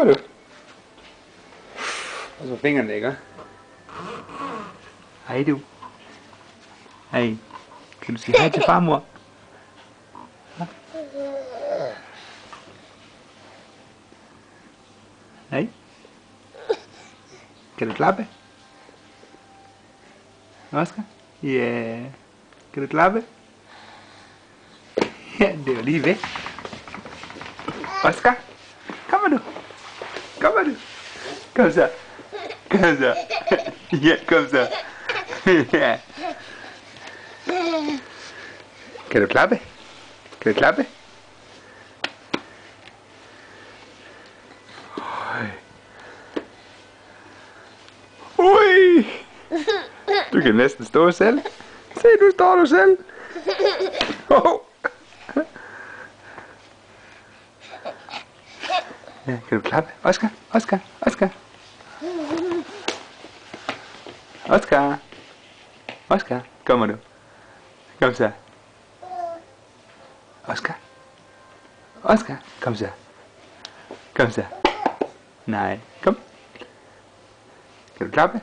Kommer du? Og så fingrene, ikke? Hej du. Hej. Kan du sige hej til farmor? Hej. Kan du klappe? Oscar? Ja. Yeah. Kan du klappe? Ja, det var lige væk. Oscar? Kommer du? Kommer du? Kom så. Kom så. Ja, kom så. Ja. Kan du klappe? Kan du klappe? Ui! Du kan næsten stå selv. Se, nu står du selv. Oh. Ja, kan du klappe? Oscar, Oscar, Oscar. Oscar. Oscar, kommer du? Kom så. Oscar. Oscar, kom så. Kom så. Nej, kom. Kan du klappe?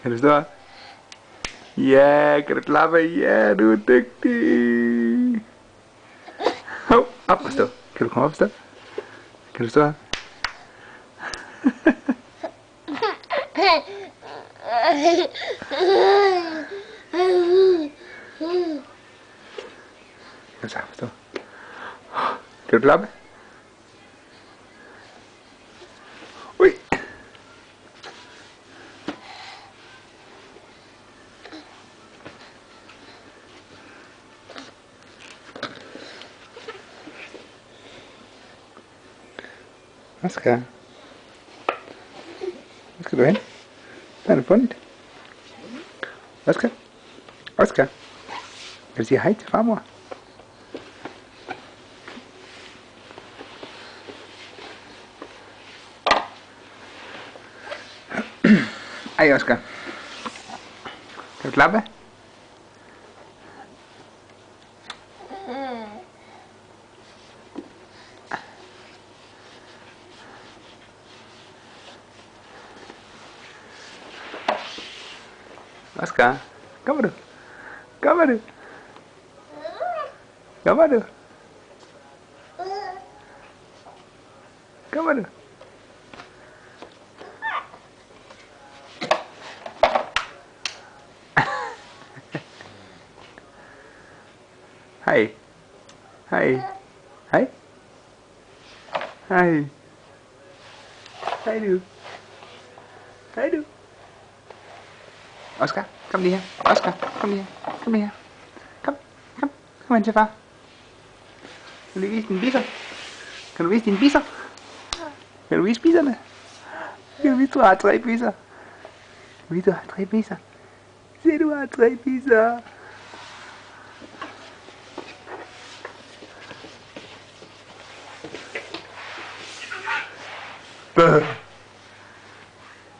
Kan du stå? Ja, kan du klappe? Ja, du er dygtig. Hov, op og stå. Kan du komme op og stå? Kan du stå? Kan du så stå? Kan du klappe? Ui. Oscar. Hvor skal du hen? Hvad har du fundet? Oscar? Oscar? Kan du sige hej til farmor? Hej Oscar. Kan du klappe? Oscar, kommer du? Kommer du? Kommer du? Kommer du? Hej. Hej. Hej. Hej. Hej du. Hej du. Oscar, kom lige her. Oscar, kom lige her. Kom lige her. Kom, kom. Kom hen til far. Kan du vise dine bisser? Kan du vise dine bisser? Kan du vise bisserne? Kan du vise, du har 3 bisser? Kan du vise, du har 3 bisser? Se, du har 3 bisser.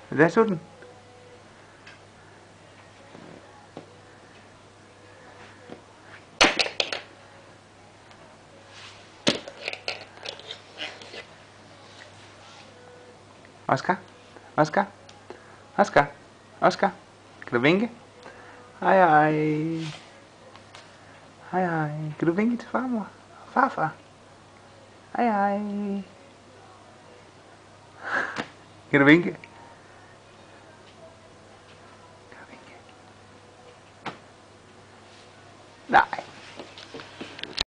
Hvad så den? Oscar? Oscar? Oscar? Oscar? Kan du vinke? Hej hej. Hej hej. Kan du vinke til farmor? Farfar? Hej hej. Kan du vinke?